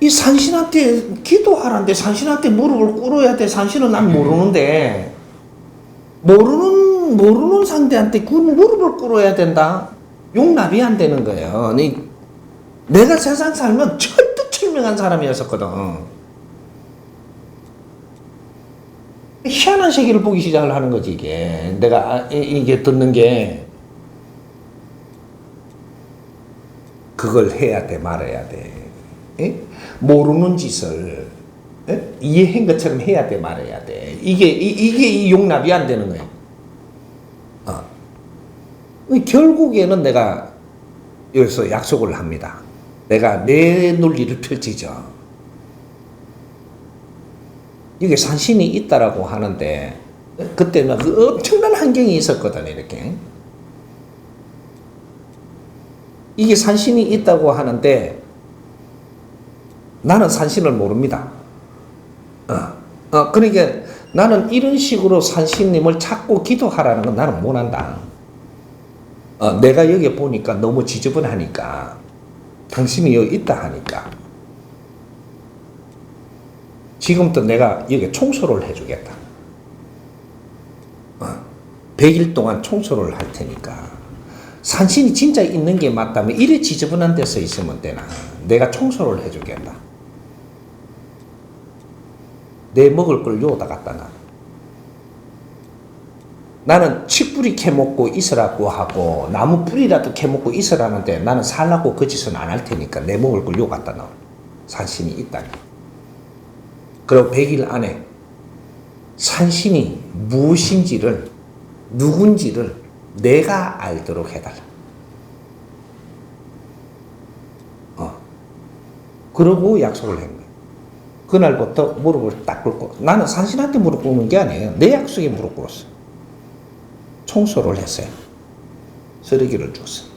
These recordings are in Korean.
이 산신한테 기도하라는데 산신한테 무릎을 꿇어야 돼. 산신은 난 모르는데 모르는 상대한테 그 무릎을 꿇어야 된다. 용납이 안 되는 거예요. 내가 세상 살면 철두철명한 사람이었었거든. 희한한 세계를 보기 시작을 하는 거지 이게. 내가 이게 듣는 게 그걸 해야 돼 말아야 돼. 에? 모르는 짓을 이해한 것처럼 해야 돼 말아야 돼. 이게 이 용납이 안 되는 거예요. 결국에는 내가 여기서 약속을 합니다. 내가 내 논리를 펼치죠. 이게 산신이 있다라고 하는데 그때는 그 엄청난 환경이 있었거든 이렇게. 이게 산신이 있다고 하는데 나는 산신을 모릅니다. 그러니까 나는 이런 식으로 산신님을 찾고 기도하라는 건 나는 못한다. 내가 여기 보니까 너무 지저분하니까 당신이 여기 있다 하니까 지금부터 내가 여기 청소를 해주겠다. 100일 동안 청소를 할 테니까 산신이 진짜 있는 게 맞다면 이래 지저분한 데서 있으면 되나? 내가 청소를 해주겠다. 내 먹을 걸 요다 갖다 놔. 나는 칡뿌리 캐먹고 있으라고 하고 나무 뿌리라도 캐먹고 있으라는데 나는 살라고 그 짓은 안 할 테니까 내 먹을 걸 요 갖다 놔. 산신이 있다니. 그리고 100일 안에 산신이 무엇인지를 누군지를 내가 알도록 해달라. 그러고 약속을 한 거예요. 그날부터 무릎을 딱 꿇고 나는 산신한테 무릎 꿇는 게 아니에요. 내 약속에 무릎 꿇었어요. 청소를 했어요. 쓰레기를 줬어요.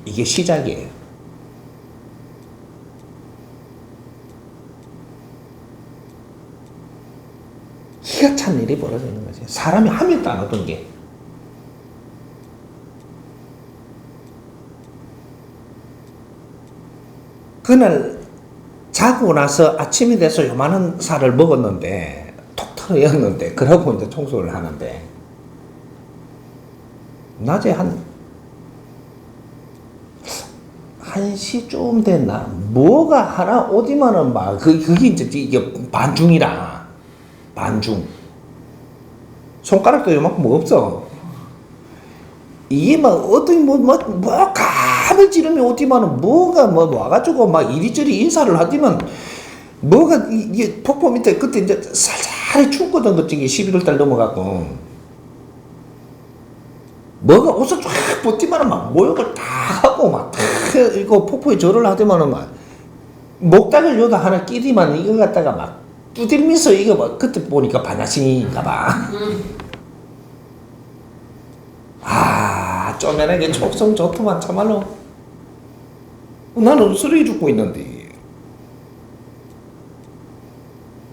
이게 시작이에요. 기가 찬 일이 벌어지는 거지. 사람이 하면도 안 하던 게. 그날 자고 나서 아침이 돼서 요만한 살을 먹었는데 톡 털어였는데 그러고 이제 청소를 하는데 낮에 한 1시쯤 됐나? 뭐가 하나 어디만은 막 그게 이제 이게 반중이라. 반중. 손가락도 요만큼 뭐 없어. 이게 막 어디 감을 찌르면 어디만은 뭐가 와가지고 막 이리저리 인사를 하지만 뭐가 이게 폭포 밑에 그때 이제 살살 춥거든 그쪽이 11월달 넘어가고 뭐가 옷을 쫙 벗지만은 막 모욕을 다 하고 막 이거 폭포에 절을 하더만은 막 목닥을 요다 하나 끼리만 이거 갖다가 막 두들면서 이거 막 그때 보니까 반야신인가봐. 쪼매나게 촉성 좋더만 참말로. 나는 쓰레기 줍고 있는데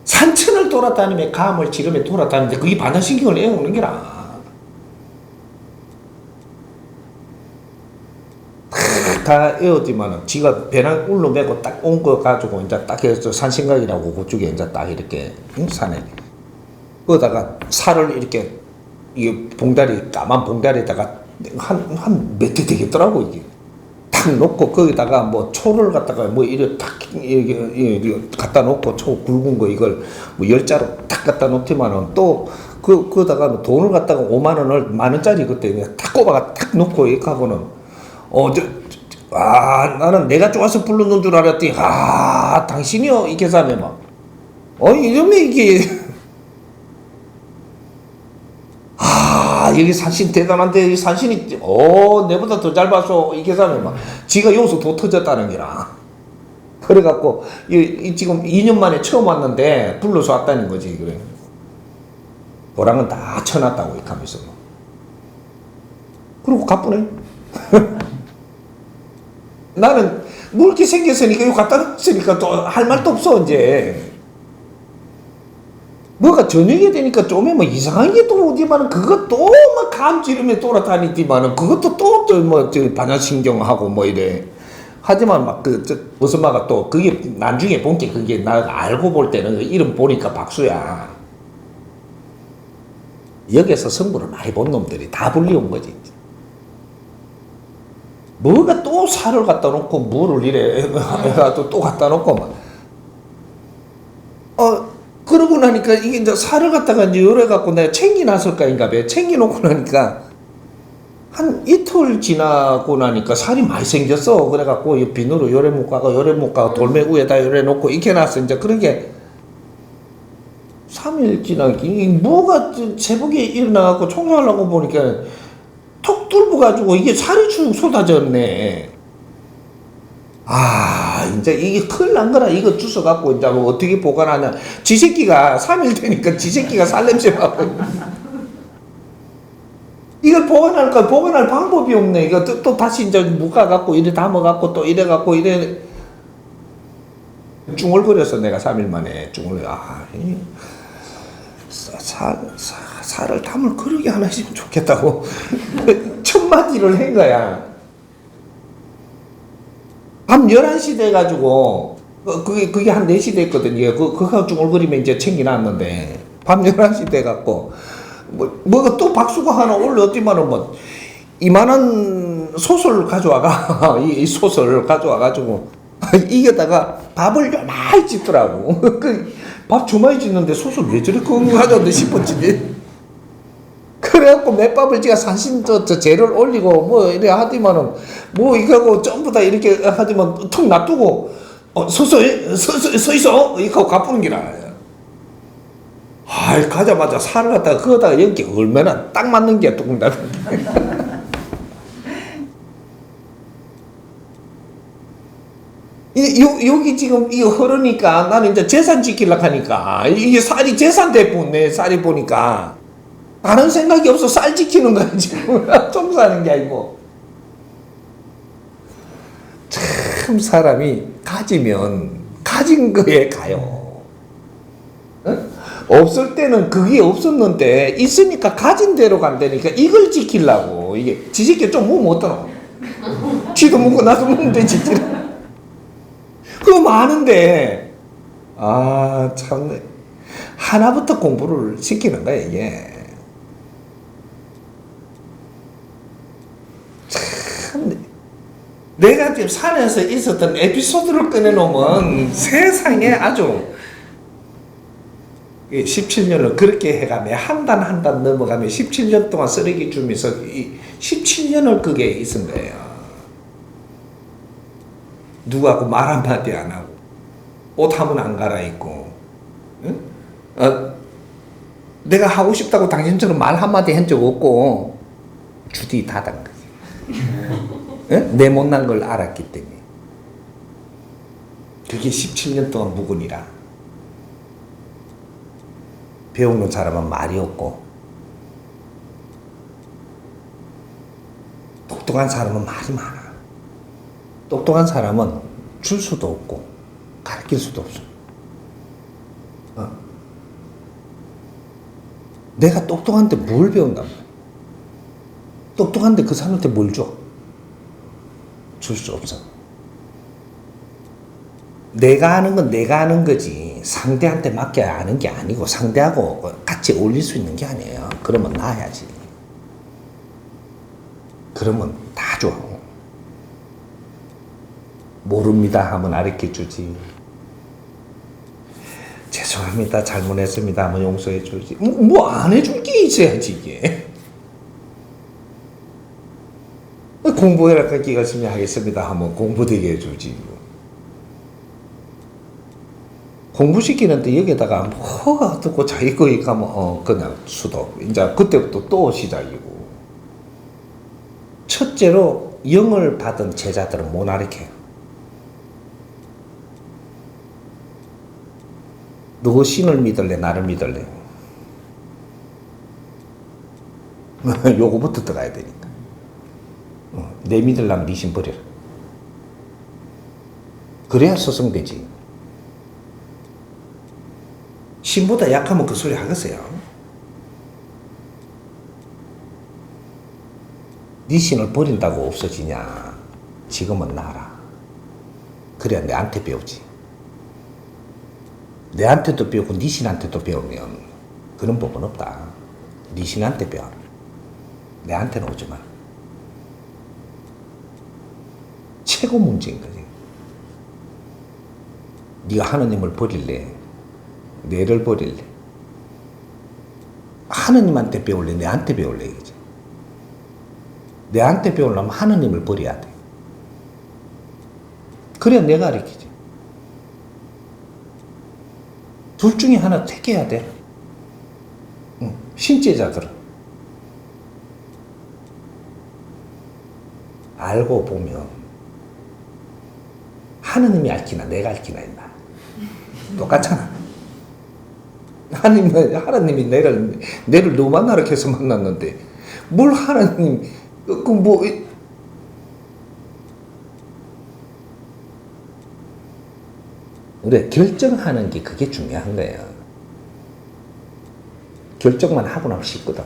산천을 돌아다니며 감을 지르며 돌아다니는데 그게 반야신경을 애우는 게라. 다 에어지만은 지가 배낭 울로 메고 딱 온 거 가지고 이제 딱 해서 산신각이라고 그쪽에 이제 딱 이렇게 산에 거기다가 살을 이렇게 이 봉다리 까만 봉다리에다가 한 몇 대 되겠더라고 이게 탁 놓고 거기다가 뭐 초를 갖다가 뭐 이렇게 탁 이렇게 갖다 놓고 초 굵은 거 이걸 뭐 10자로 탁 갖다 놓지만은 또 그거다가 돈을 갖다가 5만 원을 10,000원짜리 그때 그냥 탁 꼽아가 탁 놓고 이렇게 하고는 나는 내가 좋아서 불렀는 줄 알았더니 당신이요 이 계산에 막 이러면 이게 여기 산신 대단한데 이 산신이 내보다 더 잘 봐서 이 계산에 막 지가 여기서 더 터졌다는 게라. 그래갖고 지금 2년 만에 처음 왔는데 불러서 왔다는 거지. 그래 보랑은 다 쳐놨다고 이렇게 하면서 그리고 가쁘네. 나는 물기 생겼으니까 이거 갖다 놨으니까 또 할 말도 없어 이제. 뭐가 저녁이 되니까 좀에 뭐 이상한 게 또 어디만은 그것도 막 감지르며 돌아다니지만은 그것도 또 뭐 반야신경하고 뭐 이래 하지만 막 무슨 마가 또 그게 나중에 본 게 그게 나 알고 볼 때는 그 이름 보니까 박수야. 여기서 성분을 많이 본 놈들이 다 불리온 거지. 뭐가 또 살을 갖다 놓고 물을 이래 해가지고 또 갖다 놓고 막. 그러고 나니까 이게 이제 살을 갖다가 이제 열어갖고 내가 챙겨놨을까인가 봐. 챙겨놓고 나니까 한 이틀 지나고 나니까 살이 많이 생겼어. 그래갖고 비누로 요래 묶어가고 요래 묶어가고 돌멩이 위에다 요래 놓고 이렇게 놨어. 이제 그러게 3일 지나기 뭐가 제복이 일어나갖고 청소하려고 보니까 톡 뚫어가지고 이게 살이 쭉 쏟아졌네. 이제 이게 큰일 난 거라. 이거 주워갖고 이제 뭐 어떻게 보관하냐. 지 새끼가 3일 되니까 지 새끼가 살냄새 맡고. 이걸 보관할 방법이 없네. 이거 또 다시 이제 묶어갖고 이래 담아갖고 또 이래갖고 이래. 중얼거렸어. 내가 3일 만에 살을 담을 그릇이 하나 있으면 좋겠다고. 첫마디를 한 거야. 밤 11시 돼가지고, 그게 한 4시 됐거든요. 그거 중얼거리면 이제 챙겨놨는데, 밤 11시 돼갖고, 뭐가 또 박수가 하나 올렸지만은 이만한 솥을 가져와가, 이 솥을 가져와가지고, 이게다가 밥을 많이 짓더라고. 밥 주마이 짓는데 솥을 왜 저렇게 가져왔는데 싶었지. 그래갖고 맷밥을 제가 산신 재를 올리고 뭐 이래 하더만은 뭐 이거하고 전부 다 이렇게 하더만 툭 놔두고 서 있어 이거 가쁘는 기라. 가자마자 살을 갖다가 그거다가 연기 얼마나 딱 맞는 게 뚜껑 닫은 여기 지금 이거 흐르니까 나는 이제 재산 지키려고 하니까 이게 쌀이 재산 대본 내 쌀이 보니까 다른 생각이 없어. 쌀 지키는 거야 지금. 청소하는 게 아니고. 참 사람이 가지면 가진 거에 가요. 없을 때는 그게 없었는데 있으니까 가진 대로 간다니까. 이걸 지키려고. 이게 지새끼 좀 먹으면 어떠노? 지도 먹고 나도 먹으면 되지. 그거 많은데 참네. 하나부터 공부를 시키는 거야 이게. 참 내가 지금 산에서 있었던 에피소드를 꺼내놓으면 세상에 아주 17년을 그렇게 해가며 한 단 넘어가며 17년 동안 쓰레기 주면서 17년을 그게 있은 거예요. 누구하고 말 한마디 안 하고 옷 한번 안 갈아입고 응? 내가 하고 싶다고 당신처럼 말 한마디 한 적 없고 주디 닫은 거지. 응? 내 못난 걸 알았기 때문에. 그게 17년 동안 묵은이라. 배우는 사람은 말이 없고 똑똑한 사람은 말이 많아. 똑똑한 사람은 줄 수도 없고 가르칠 수도 없어. 내가 똑똑한데 뭘 배운단 말이야. 똑똑한데 그 사람한테 뭘 줘? 줄 수 없어. 내가 아는 건 내가 아는 거지 상대한테 맡겨야 아는 게 아니고 상대하고 같이 어울릴 수 있는 게 아니에요. 그러면 나야지. 그러면 다 줘. 모릅니다 하면 가르쳐주지. 죄송합니다 잘못했습니다 하면 용서해주지. 뭐 안 해줄 게 있어야지 이게. 공부해라 기가 열심히 하겠습니다 하면 공부되게 해주지. 공부시키는데 여기다가 뭐가 듣고 자기 거기 가면 그냥 수도. 이제 그때부터 또 시작이고. 첫째로 영을 받은 제자들은 못 가르쳐요. 너 신을 믿을래 나를 믿을래? 요거부터 들어가야 되니까. 내 믿으려면 네 신 버려라. 그래야 서성되지. 신보다 약하면 그 소리 하겠어요. 네 신을 버린다고 없어지냐? 지금은 나라. 그래야 내한테 배우지. 내한테도 배우고 네 신한테도 배우면 그런 복은 없다. 네 신한테 배워. 내한테는 오지 마. 최고 문제인 거지. 네가 하느님을 버릴래? 내를 버릴래? 하느님한테 배울래? 내한테 배울래? 이거지. 내한테 배우려면 하느님을 버려야 돼. 그래야 내가 가르치지. 둘 중에 하나 택해야 돼. 신제자들은. 알고 보면 하느님이 앓기나 내가 앓기나 했나. 똑같잖아. 하느님이 내를 너 만나라 해서 만났는데 뭘 하느님 그래, 결정하는 게 그게 중요한 거예요. 결정만 하고 나면 쉽거든.